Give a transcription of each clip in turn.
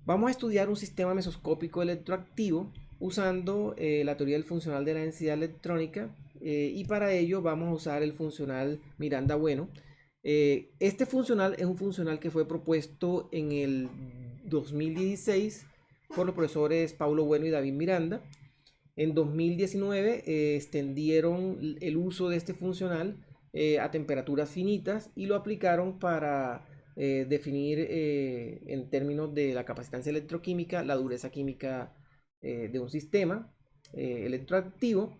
Vamos a estudiar un sistema mesoscópico electroactivo usando la teoría del funcional de la densidad electrónica y para ello vamos a usar el funcional Miranda-Bueno. Este funcional es un funcional que fue propuesto en el 2016 por los profesores Paulo Bueno y David Miranda. En 2019 extendieron el uso de este funcional a temperaturas finitas y lo aplicaron para definir en términos de la capacitancia electroquímica la dureza química de un sistema electroactivo.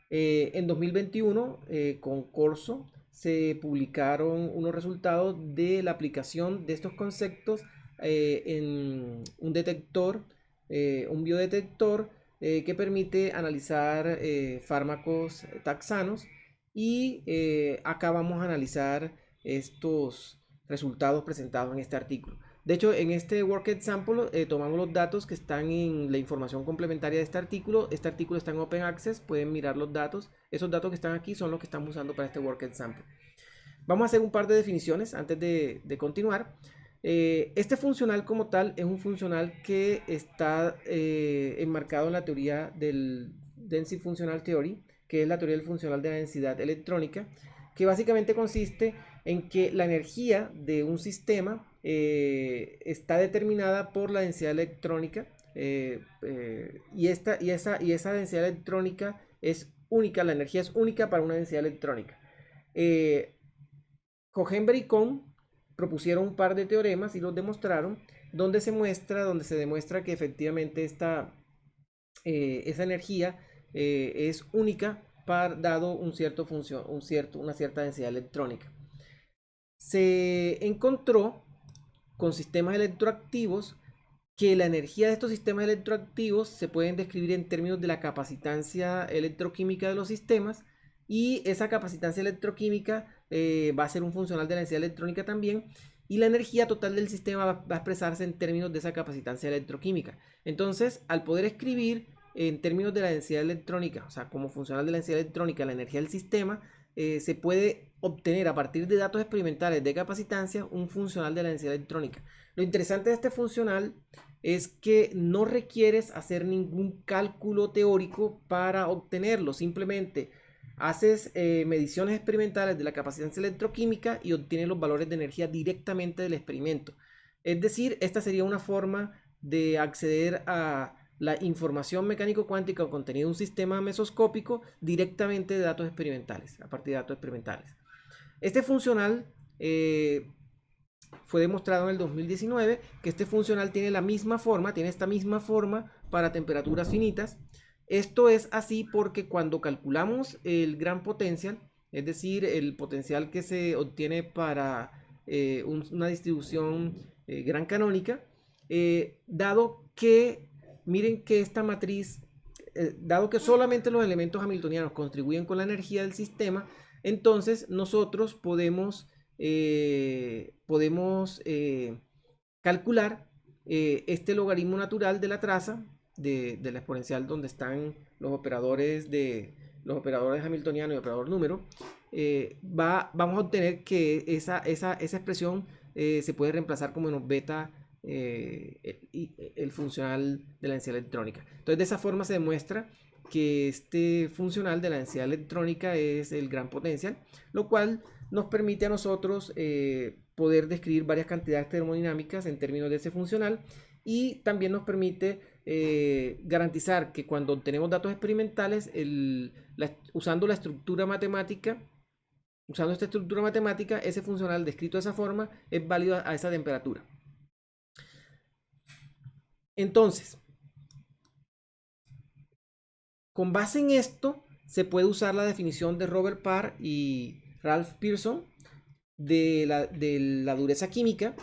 En 2021, con Corso, se publicaron unos resultados de la aplicación de estos conceptos en un detector, un biodetector que permite analizar fármacos taxanos y acá vamos a analizar estos resultados presentados en este artículo. De hecho, en este work example tomamos los datos que están en la información complementaria de este artículo. Este artículo está en Open Access, pueden mirar los datos. Esos datos que están aquí son los que estamos usando para este work example. Vamos a hacer un par de definiciones antes de continuar. Este funcional como tal es un funcional que está enmarcado en la teoría del Density Functional Theory, que es la teoría del funcional de la densidad electrónica, que básicamente consiste en que la energía de un sistema está determinada por la densidad electrónica y esa densidad electrónica es única, la energía es única para una densidad electrónica. Hohenberg y Kohn propusieron un par de teoremas y los demostraron, donde se demuestra que efectivamente esa energía es única dado una cierta densidad electrónica. Se encontró con sistemas electroactivos que la energía de estos sistemas electroactivos se pueden describir en términos de la capacitancia electroquímica de los sistemas y esa capacitancia electroquímica va a ser un funcional de la densidad electrónica también y la energía total del sistema va a expresarse en términos de esa capacitancia electroquímica. Entonces, al poder escribir en términos de la densidad electrónica, o sea, como funcional de la densidad electrónica, la energía del sistema, se puede obtener a partir de datos experimentales de capacitancia un funcional de la densidad electrónica. Lo interesante de este funcional es que no requieres hacer ningún cálculo teórico para obtenerlo, simplemente haces mediciones experimentales de la capacitancia electroquímica y obtienes los valores de energía directamente del experimento. Es decir, esta sería una forma de acceder a la información mecánico-cuántica contenida en un sistema mesoscópico directamente de datos experimentales, a partir de datos experimentales. Este funcional fue demostrado en el 2019 que este funcional tiene esta misma forma para temperaturas finitas. Esto es así porque cuando calculamos el gran potencial, es decir, el potencial que se obtiene para una distribución gran canónica, dado que, miren que esta matriz, dado que solamente los elementos hamiltonianos contribuyen con la energía del sistema, entonces nosotros podemos calcular este logaritmo natural de la traza de la exponencial donde están los operadores hamiltonianos y operador número. Vamos a obtener que esa expresión se puede reemplazar como menos beta el funcional de la densidad electrónica. Entonces de esa forma se demuestra que este funcional de la densidad electrónica es el gran potencial, lo cual nos permite a nosotros poder describir varias cantidades termodinámicas en términos de ese funcional y también nos permite garantizar que cuando obtenemos datos experimentales, usando esta estructura matemática, ese funcional descrito de esa forma es válido a esa temperatura. Entonces, con base en esto, se puede usar la definición de Robert Parr y Ralph Pearson de la dureza química,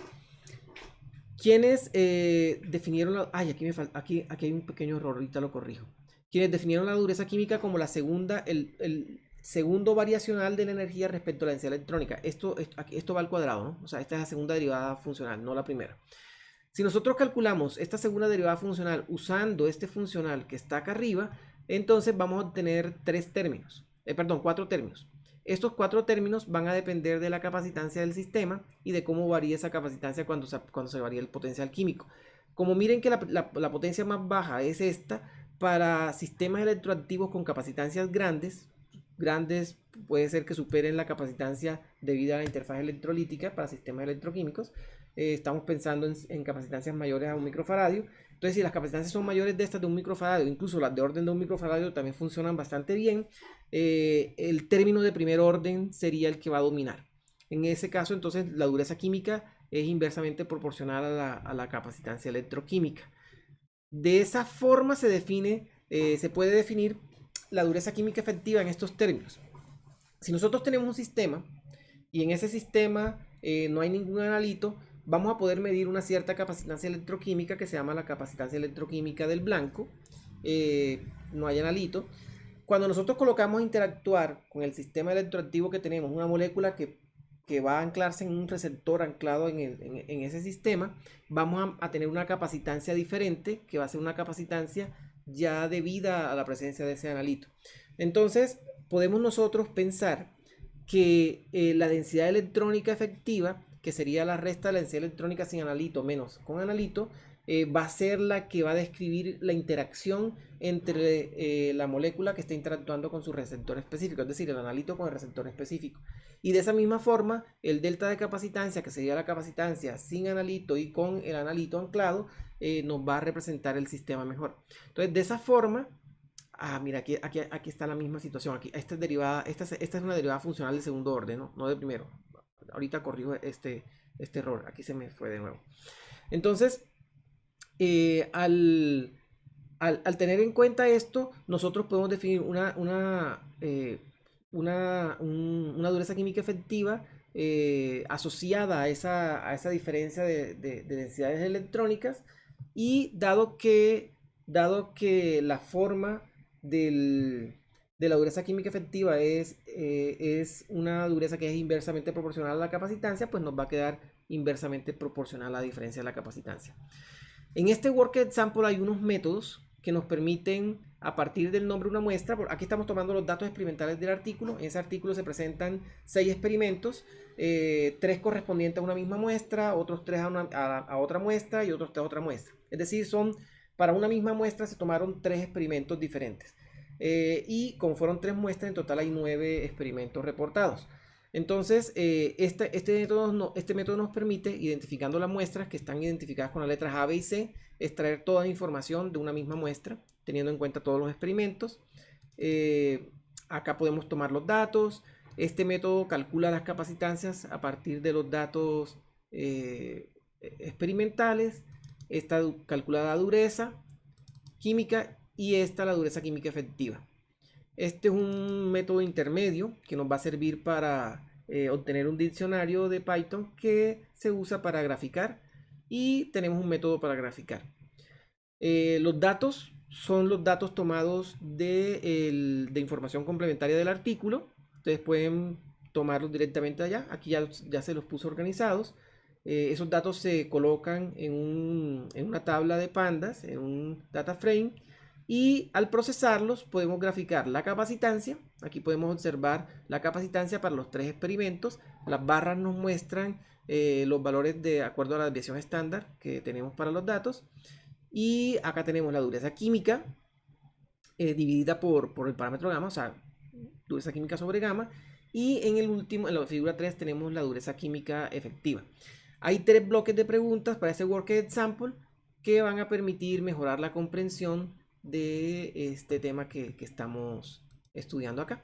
quienes definieron aquí hay un pequeño error, ahorita lo corrijo. Quienes definieron la dureza química como el segundo variacional de la energía respecto a la densidad electrónica. Esto va al cuadrado, ¿no? O sea, esta es la segunda derivada funcional, no la primera. Si nosotros calculamos esta segunda derivada funcional usando este funcional que está acá arriba, entonces vamos a obtener cuatro términos. Estos cuatro términos van a depender de la capacitancia del sistema y de cómo varía esa capacitancia cuando se varía el potencial químico. Como miren que la potencia más baja es esta, para sistemas electroactivos con capacitancias grandes puede ser que superen la capacitancia debido a la interfaz electrolítica para sistemas electroquímicos. Estamos pensando en capacitancias mayores a un microfaradio. Entonces, si las capacitancias son mayores de estas de un microfaradio, incluso las de orden de un microfaradio también funcionan bastante bien, el término de primer orden sería el que va a dominar. En ese caso, entonces, la dureza química es inversamente proporcional a la capacitancia electroquímica. De esa forma se puede definir la dureza química efectiva en estos términos. Si nosotros tenemos un sistema y en ese sistema no hay ningún analito, vamos a poder medir una cierta capacitancia electroquímica que se llama la capacitancia electroquímica del blanco. No hay analito. Cuando nosotros colocamos a interactuar con el sistema electroactivo que tenemos, una molécula que va a anclarse en un receptor anclado en ese sistema, vamos a tener una capacitancia diferente, que va a ser una capacitancia ya debida a la presencia de ese analito. Entonces, podemos nosotros pensar que la densidad electrónica efectiva, que sería la resta de la densidad electrónica sin analito menos con analito, va a ser la que va a describir la interacción entre la molécula que está interactuando con su receptor específico, es decir, el analito con el receptor específico. Y de esa misma forma, el delta de capacitancia, que sería la capacitancia sin analito y con el analito anclado, nos va a representar el sistema mejor. Entonces, de esa forma, mira, aquí está la misma situación. Esta es una derivada funcional de segundo orden, no de primero. Ahorita corrijo este error. Aquí se me fue de nuevo. Entonces, al tener en cuenta esto, nosotros podemos definir una dureza química efectiva asociada a esa diferencia de densidades electrónicas. Y dado que la forma de la dureza química efectiva es una dureza que es inversamente proporcional a la capacitancia, pues nos va a quedar inversamente proporcional a la diferencia de la capacitancia. En este work example hay unos métodos que nos permiten, a partir del nombre de una muestra, aquí estamos tomando los datos experimentales del artículo. En ese artículo se presentan 6 experimentos, 3 correspondientes a una misma muestra, otros 3 a otra muestra y otros 3 a otra muestra. Es decir, para una misma muestra se tomaron 3 experimentos diferentes. Y como fueron 3 muestras, en total hay 9 experimentos reportados. Entonces, este método nos permite, identificando las muestras que están identificadas con las letras A, B y C, extraer toda la información de una misma muestra, teniendo en cuenta todos los experimentos. Acá podemos tomar los datos. Este método calcula las capacitancias a partir de los datos experimentales. Esta calcula la dureza química y esta la dureza química efectiva. Este es un método intermedio que nos va a servir para obtener un diccionario de Python que se usa para graficar, y tenemos un método para graficar. Los datos son los datos tomados de información complementaria del artículo. Ustedes pueden tomarlos directamente allá. Aquí ya se los puse organizados. Esos datos se colocan en una tabla de pandas, en un data frame. Y al procesarlos podemos graficar la capacitancia. Aquí podemos observar la capacitancia para los 3 experimentos. Las barras nos muestran los valores de acuerdo a la desviación estándar que tenemos para los datos. Y acá tenemos la dureza química dividida por el parámetro gamma, o sea, dureza química sobre gamma. Y en la figura 3 tenemos la dureza química efectiva. Hay 3 bloques de preguntas para este work example que van a permitir mejorar la comprensión de este tema que estamos estudiando acá.